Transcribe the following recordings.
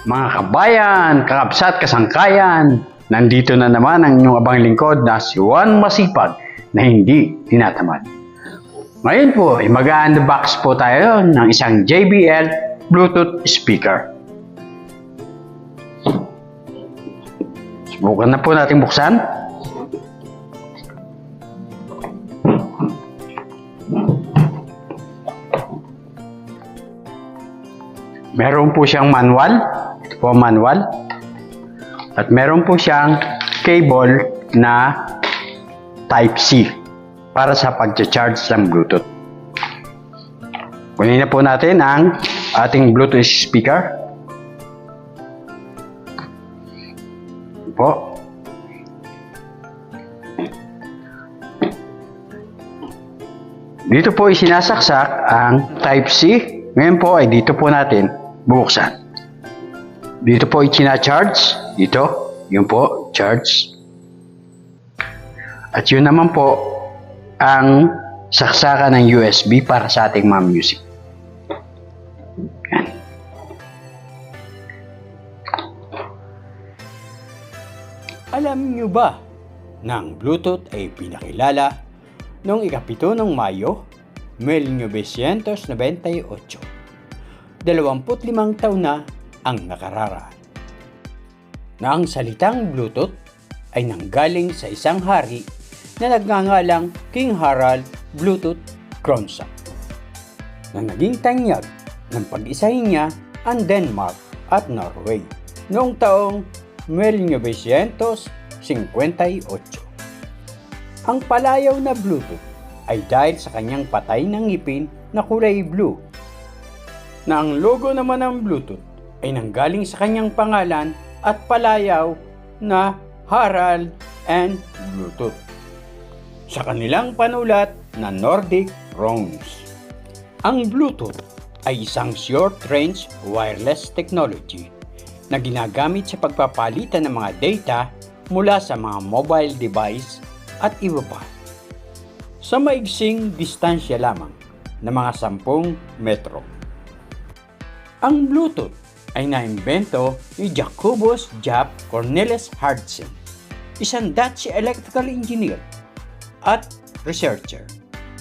Mga kabayan, kakabsat, kasangkayan, nandito na naman ang inyong abang lingkod na si Juan Masipag na hindi tinatamad. Ngayon po ay mag-unbox po tayo ng isang JBL Bluetooth speaker. Subukan na po natin buksan. Meron po siyang manual. Ito po ang manual. At meron po siyang cable na Type-C para sa pag-charge ng Bluetooth. Kunin na po natin ang ating Bluetooth speaker. Ito po. Dito po isinasaksak ang Type-C. Ngayon po ay dito po natin bubuksan. Dito po i-charge. Dito. Yun po. Charge. At yun naman po ang saksakan ng USB para sa ating mga music. Yan. Alam nyo ba na ang Bluetooth ay pinakilala noong ika-7 ng Mayo 1998. 25 taon na ang nakararaan. Na ang salitang Bluetooth ay nanggaling sa isang hari na nagngangalang King Harald Bluetooth Kronshaw na naging tanyag ng pag-isahin niya ang Denmark at Norway noong taong 1958. Ang palayaw na Bluetooth ay dahil sa kanyang patay ng ngipin na kulay blue, na ang logo naman ng Bluetooth ay nanggaling sa kanyang pangalan at palayaw na Harald and Bluetooth sa kanilang panulat na Nordic Runes. Ang Bluetooth ay isang short-range wireless technology na ginagamit sa pagpapalitan ng mga data mula sa mga mobile device at iba pa sa maigsing distansya lamang na mga 10 metro. Ang Bluetooth ay naimbento ni Jacobus Jap Cornelis Hartsen, isang Dutch electrical engineer at researcher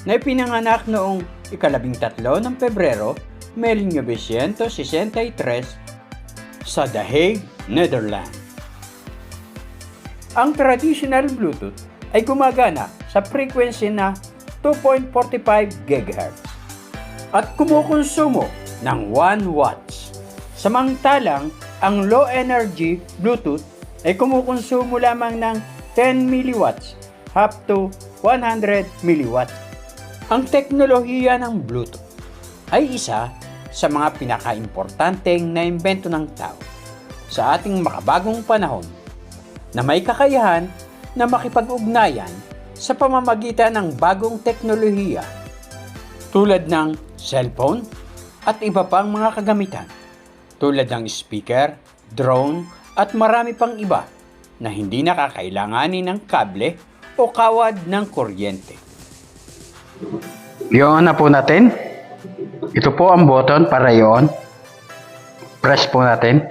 na ipinanganak noong ika-13 ng Pebrero 1963 sa The Hague, Netherlands. Ang traditional Bluetooth ay gumagana sa frequency na 2.45 GHz at kumukonsumo ng 1 watts. Samantalang ang low energy Bluetooth ay kumukonsumo lamang ng 10 milliwatts up to 100 milliwatts. Ang teknolohiya ng Bluetooth ay isa sa mga pinakaimportanteng naimbento ng tao sa ating makabagong panahon na may kakayahan na makipag-ugnayan sa pamamagitan ng bagong teknolohiya tulad ng cellphone at iba pang mga kagamitan tulad ng speaker, drone at marami pang iba na hindi nakakailanganin ng kable o kawad ng kuryente. I-on na po natin. Ito po ang button para i-on. Press po natin.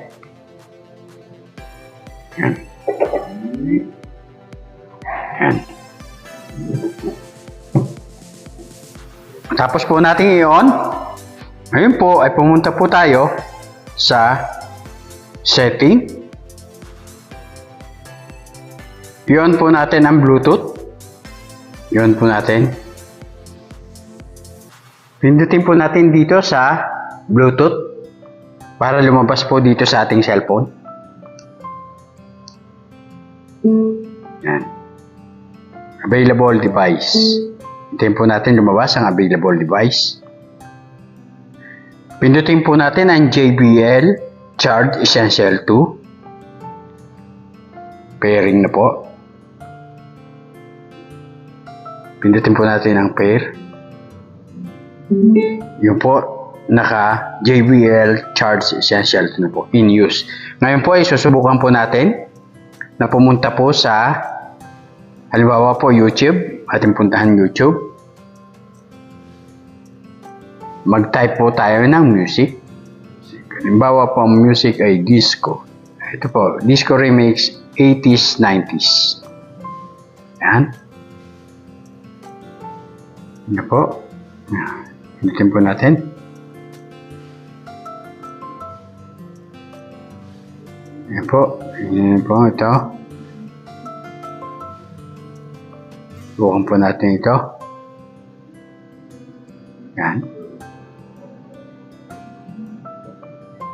Yan. Yan. Tapos po natin i-on. Ngayon po ay pumunta po tayo sa setting. I-on po natin ang Bluetooth. I-on po natin. Pindutin po natin dito sa Bluetooth para lumabas po dito sa ating cellphone. Yan. Available device. Hintayin po natin lumabas ang available device. Pindutin po natin ang JBL Charge Essential 2. Pairing na po. Pindutin po natin ang pair. Yun po, naka JBL Charge Essential 2 na po, in use. Ngayon po ay susubukan po natin na pumunta po sa halimbawa po YouTube. Ating puntahan YouTube. Mag-type po tayo ng music. Halimbawa po ang music ay disco. Ito po, disco remix 80s, 90s. Yan. Yan po. Hinitin po natin. Yan po. Yan po ito. Bukan po natin ito. Yan.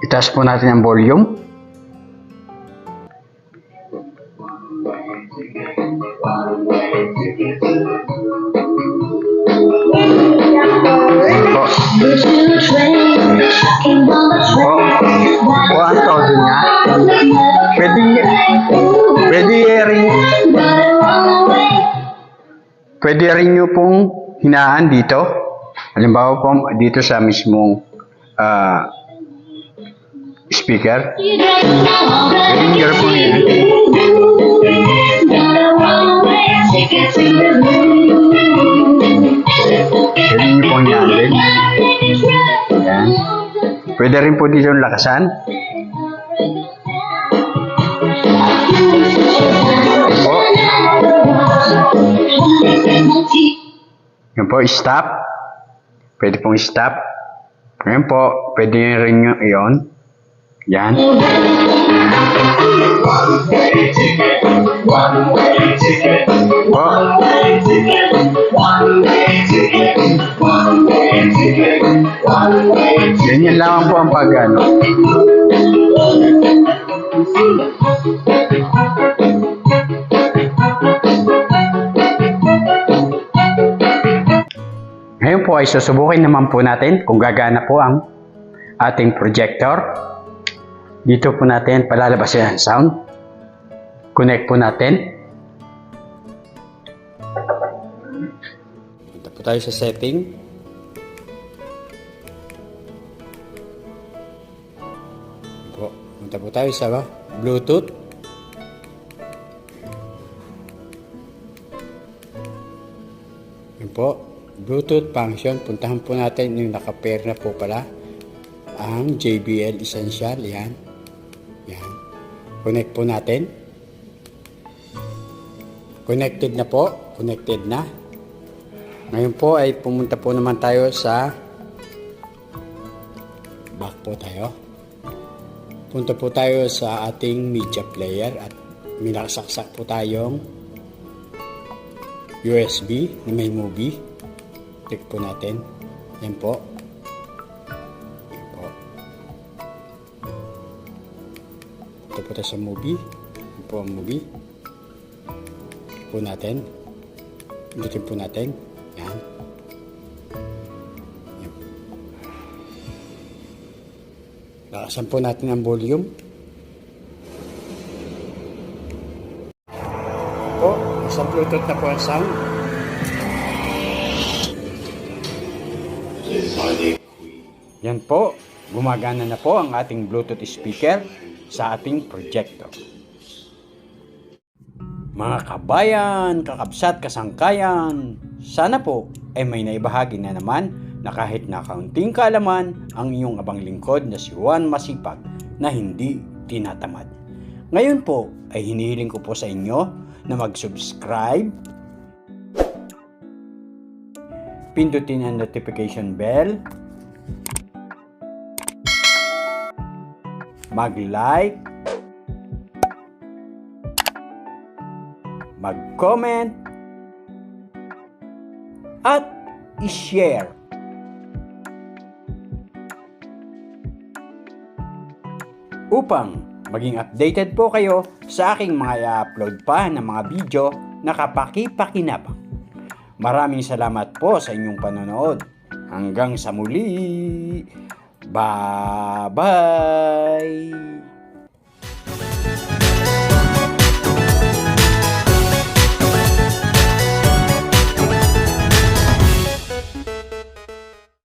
Itaas po natin ang volume. Ayan po. O, ang todo niya. Pwede rin nyo pong hinaan dito. Halimbawa po dito sa mismong speaker. Pwede nyo rin pong yan. Pwede nyo pong yan din. Ayan. Pwede rin po dito yung lakasan. Po. Yan po, stop. Pwede pong stop. Yan po, pwede rin nyo iyon. Yan. Po. Ganyan lang po ang pag-ano. Ngayon po ay susubukin naman po natin kung gagana po ang ating projector. Dito po natin palalabasin ang sound. Connect po natin. Punta po tayo sa setting. Punta po tayo sa Bluetooth. Yan po. Bluetooth function, puntahan po natin yung naka-pair na po pala ang JBL Essential. Yan. Yan. Connect po natin. Connected na po. Connected na. Ngayon po ay pumunta po naman tayo sa back po tayo. Punta po tayo sa ating media player at may nakasaksak po tayong USB na may movie. Click po natin. Yan po. Yan po. Ito po tayo sa movie. Yan po ang movie. Po natin. Pindutin po natin. Yan. Yan. Lakasan po natin ang volume. Po. Sa Bluetooth na po ang sound. Yan po, gumagana na po ang ating Bluetooth speaker sa ating projector. Mga kabayan, kakabsat, kasangkayan, sana po ay may naibahagi na naman na kahit na kaunting kaalaman ang iyong abang lingkod na si Juan Masipag na hindi tinatamad. Ngayon po ay hinihiling ko po sa inyo na mag-subscribe, pindutin ang notification bell, mag-like, mag-comment, at i-share. Upang maging updated po kayo sa aking mga i-upload pa ng mga video na kapaki-pakinabang. Maraming salamat po sa inyong panonood. Hanggang sa muli. Bye-bye!